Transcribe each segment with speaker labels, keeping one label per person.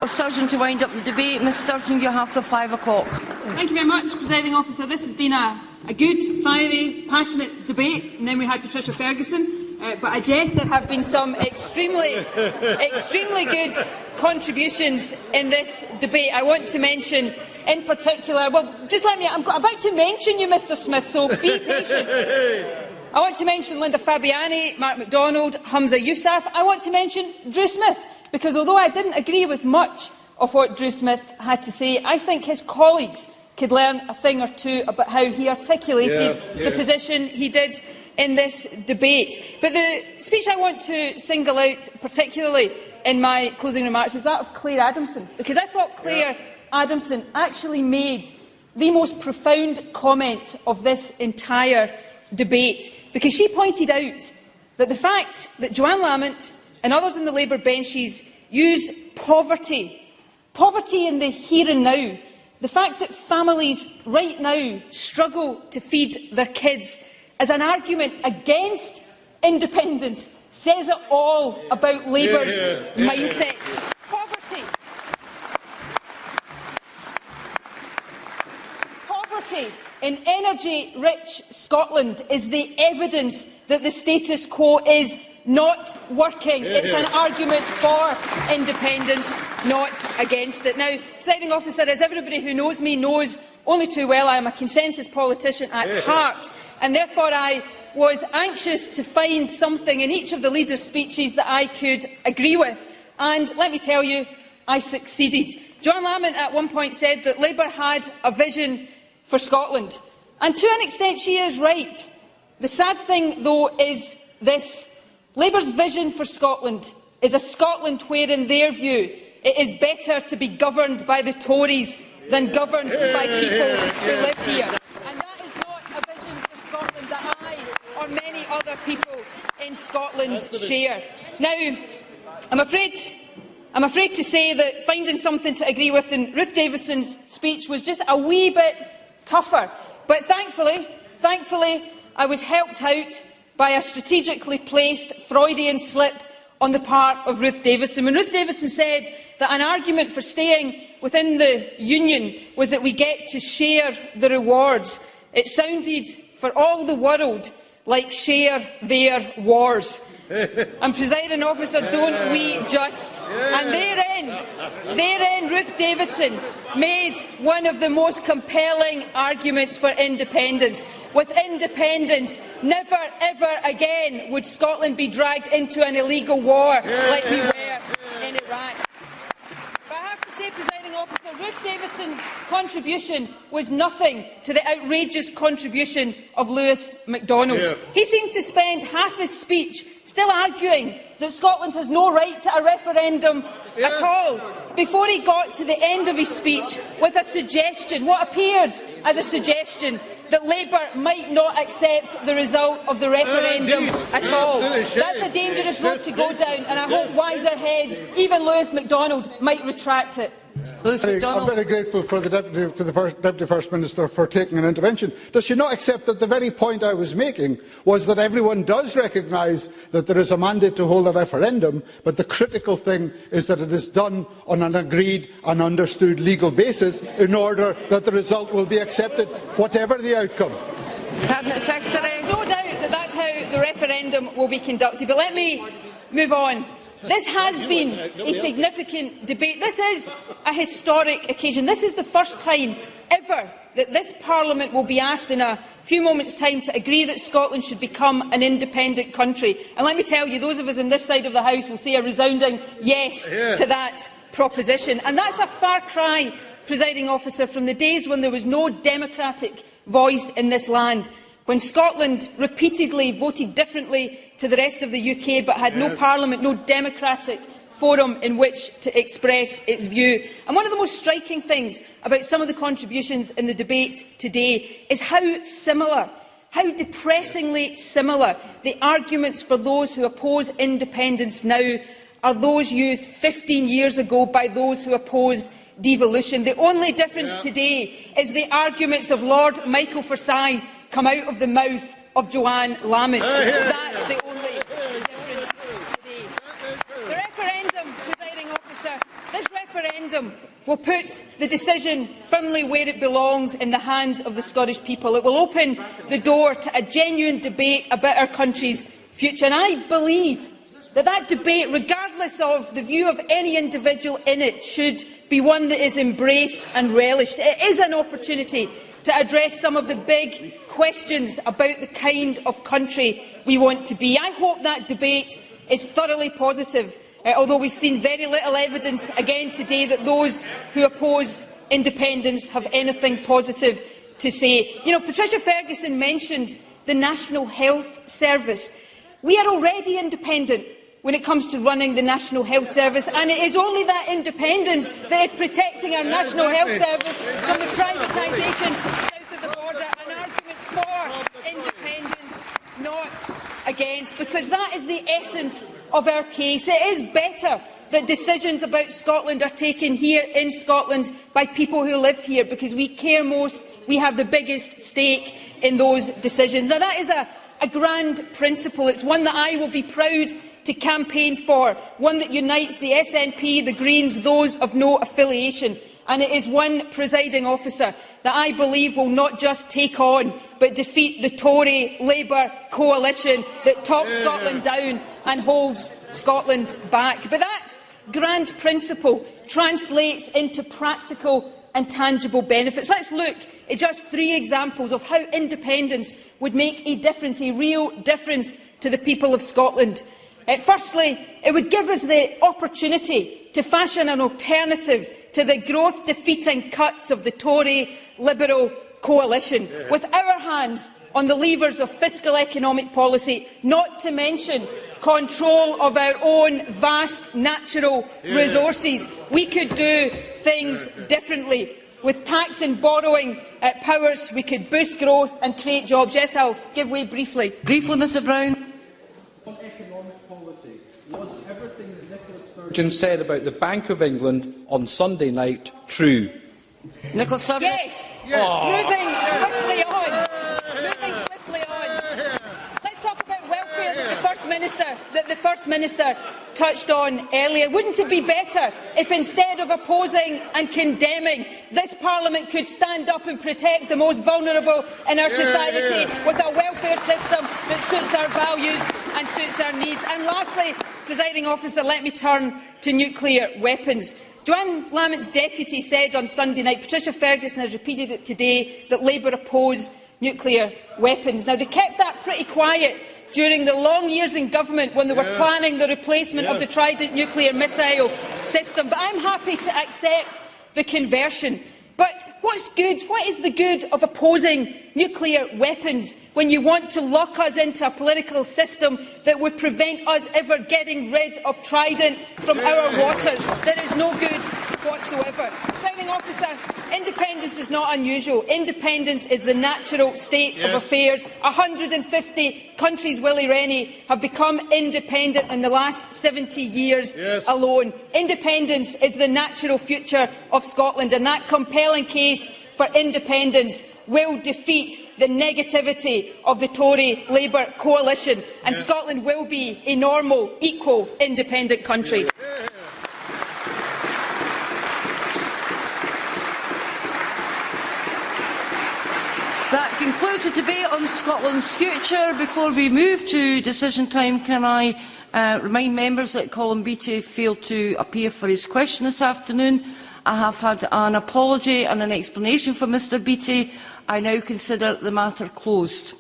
Speaker 1: Sturgeon to wind up the debate. Ms Sturgeon, you have till 5 o'clock.
Speaker 2: Thank you very much, Presiding Officer. This has been a good, fiery, passionate debate, and then we had Patricia Ferguson. But I jest there have been some extremely good contributions in this debate. I want to mention in particular, well, just let me, I'm about to mention you, Mr Smith, so be patient. I want to mention Linda Fabiani, Mark MacDonald, Humza Yousaf. I want to mention Drew Smith, because although I didn't agree with much of what Drew Smith had to say, I think his colleagues could learn a thing or two about how he articulated the position he did in this debate. But the speech I want to single out particularly in my closing remarks is that of Claire Adamson, because I thought Claire Adamson actually made the most profound comment of this entire debate, because she pointed out that the fact that Joanne Lamont and others in the Labour benches use poverty in the here and now, the fact that families right now struggle to feed their kids, as an argument against independence, says it all about Labour's mindset. Poverty in energy-rich Scotland is the evidence that the status quo is not working. It's an argument for independence, not against it. Now, Presiding Officer, as everybody who knows me knows only too well, I am a consensus politician at heart, and therefore I was anxious to find something in each of the leaders' speeches that I could agree with. And let me tell you, I succeeded. Joanne Lamont at one point said that Labour had a vision for Scotland. And to an extent she is right. The sad thing, though, is this. Labour's vision for Scotland is a Scotland where, in their view, it is better to be governed by the Tories than governed by people who live here. And that is not a vision for Scotland that I or many other people in Scotland share. Now, I'm afraid to say that finding something to agree with in Ruth Davidson's speech was just a wee bit tougher. But thankfully, I was helped out by a strategically placed Freudian slip on the part of Ruth Davidson. When Ruth Davidson said that an argument for staying within the Union was that we get to share the rewards, it sounded for all the world like share their wars. And, Presiding Officer, don't we just? And therein Ruth Davidson made one of the most compelling arguments for independence. With independence, never ever again would Scotland be dragged into an illegal war like we were in Iraq. But I have to say, Presiding Officer, Ruth Davidson's contribution was nothing to the outrageous contribution of Lewis MacDonald. He seemed to spend half his speech still arguing that Scotland has no right to a referendum at all, before he got to the end of his speech with a suggestion, what appeared as a suggestion, that Labour might not accept the result of the referendum at all. That's a dangerous road to go down, and I hope wiser heads, even Lewis MacDonald, might retract it.
Speaker 3: I'm very grateful to the Deputy First Minister for taking an intervention. Does she not accept that the very point I was making was that everyone does recognise that there is a mandate to hold a referendum, but the critical thing is that it is done on an agreed and understood legal basis in order that the result will be accepted, whatever the outcome?
Speaker 1: Cabinet Secretary.
Speaker 2: There's no doubt that that's how the referendum will be conducted. But let me move on. This has been a significant debate. This is a historic occasion. This is the first time ever that this Parliament will be asked in a few moments' time to agree that Scotland should become an independent country. And let me tell you, those of us on this side of the House will say a resounding yes to that proposition. And that's a far cry, Presiding Officer, from the days when there was no democratic voice in this land, when Scotland repeatedly voted differently to the rest of the UK but had no parliament, no democratic forum in which to express its view. And one of the most striking things about some of the contributions in the debate today is how similar, how depressingly similar, the arguments for those who oppose independence now are those used 15 years ago by those who opposed devolution. The only difference today is the arguments of Lord Michael Forsyth come out of the mouth of Joanne Lamont. That's the only difference today. The referendum, Presiding Officer, this referendum referendum will put the decision firmly where it belongs, in the hands of the Scottish people. It will open the door to a genuine debate about our country's future. And I believe that that debate, regardless of the view of any individual in it, should be one that is embraced and relished. It is an opportunity to address some of the big questions about the kind of country we want to be. I hope that debate is thoroughly positive, although we've seen very little evidence again today that those who oppose independence have anything positive to say. You know, Patricia Ferguson mentioned the National Health Service. We are already independent when it comes to running the National Health Service, and it is only that independence that is protecting our National Health Service from the privatisation south of the border. An argument for independence, not against, because that is the essence of our case. It is better that decisions about Scotland are taken here in Scotland by people who live here, because we care most, we have the biggest stake in those decisions. Now, that is a grand principle. It's one that I will be proud to campaign for, one that unites the SNP, the Greens, those of no affiliation. And it is one, presiding officer, that I believe will not just take on but defeat the Tory-Labour coalition that talks Scotland down and holds Scotland back. But that grand principle translates into practical and tangible benefits. Let's look at just 3 examples of how independence would make a difference, a real difference to the people of Scotland. Firstly, it would give us the opportunity to fashion an alternative to the growth-defeating cuts of the Tory-Liberal coalition, with our hands on the levers of fiscal economic policy, not to mention control of our own vast natural resources. We could do things differently. With tax and borrowing powers, we could boost growth and create jobs. Yes, I'll give way briefly.
Speaker 1: Briefly, Mr Brown.
Speaker 4: Economic policy. Was everything that Nicola Sturgeon said about the Bank of England on Sunday night true?
Speaker 1: Nicola Sturgeon.
Speaker 2: Yes. Moving swiftly on. Let's talk about welfare that the First Minister touched on earlier. Wouldn't it be better if, instead of opposing and condemning, this Parliament could stand up and protect the most vulnerable in our society with a welfare system that suits our values and suits our needs? And lastly, presiding officer, let me turn to nuclear weapons. Joanne Lamont's deputy said on Sunday night, Patricia Ferguson has repeated it today, that Labour oppose nuclear weapons. Now, they kept that pretty quiet during the long years in government when they were planning the replacement of the Trident nuclear missile system, but I'm happy to accept the conversion. But what is the good of opposing nuclear weapons when you want to lock us into a political system that would prevent us ever getting rid of Trident from our waters? There is no good whatsoever. Presiding officer, independence is not unusual. Independence is the natural state of affairs. 150 countries, Willie Rennie, have become independent in the last 70 years alone. Independence is the natural future of Scotland, and that compelling case for independence will defeat the negativity of the Tory-Labour coalition, and Scotland will be a normal, equal, independent country.
Speaker 1: That concludes the debate on Scotland's future. Before we move to decision time, can I remind members that Colin Beattie failed to appear for his question this afternoon. I have had an apology and an explanation from Mr Beattie. I now consider the matter closed.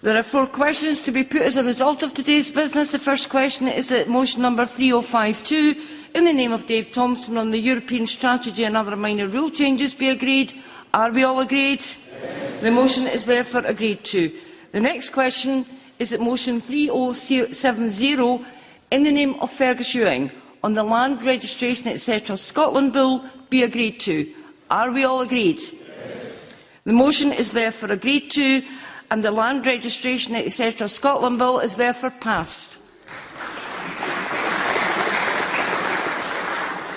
Speaker 1: There are 4 questions to be put as a result of today's business. The first question is that motion number 3052, in the name of Dave Thompson, on the European strategy and other minor rule changes be agreed. Are we all agreed? Yes. The motion is therefore agreed to. The next question is that motion 3070, in the name of Fergus Ewing, on the Land Registration etc. Scotland Bill be agreed to. Are we all agreed? Yes. The motion is therefore agreed to, and the Land Registration etc. Scotland Bill is therefore passed.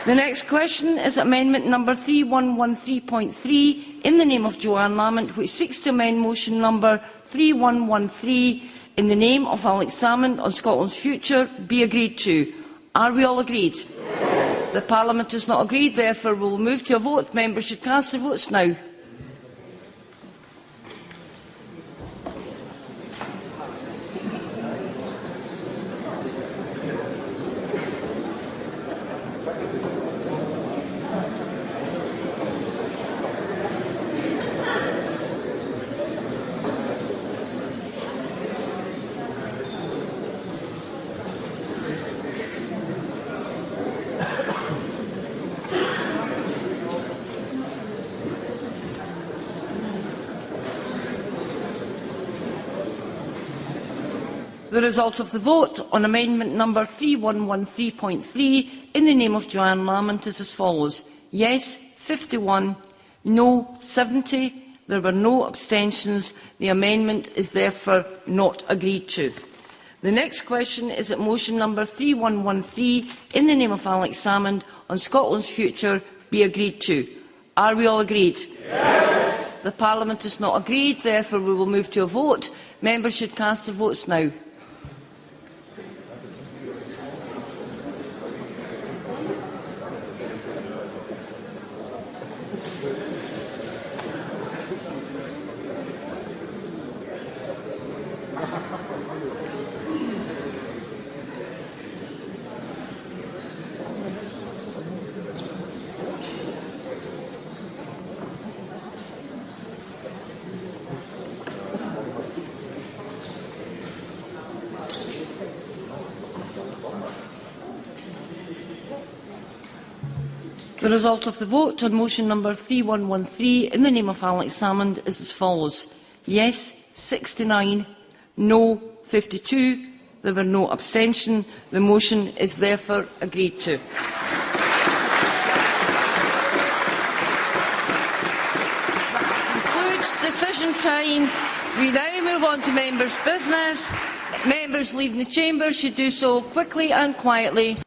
Speaker 1: The next question is amendment number 3113.3, in the name of Joanne Lamont, which seeks to amend motion number 3113, in the name of Alex Salmond, on Scotland's future be agreed to. Are we all agreed? Yes. The Parliament has not agreed, therefore we will move to a vote. Members should cast their votes now. The result of the vote on amendment number 3113.3 in the name of Joanne Lamont is as follows. Yes, 51. No, 70. There were no abstentions. The amendment is therefore not agreed to. The next question is that motion number 3113 in the name of Alex Salmond on Scotland's future be agreed to. Are we all agreed? Yes. The Parliament is not agreed, therefore we will move to a vote. Members should cast their votes now. The result of the vote on motion number 3113 in the name of Alex Salmond is as follows. Yes, 69. No, 52. There were no abstentions. The motion is therefore agreed to. That concludes decision time. We now move on to members' business. Members leaving the chamber should do so quickly and quietly.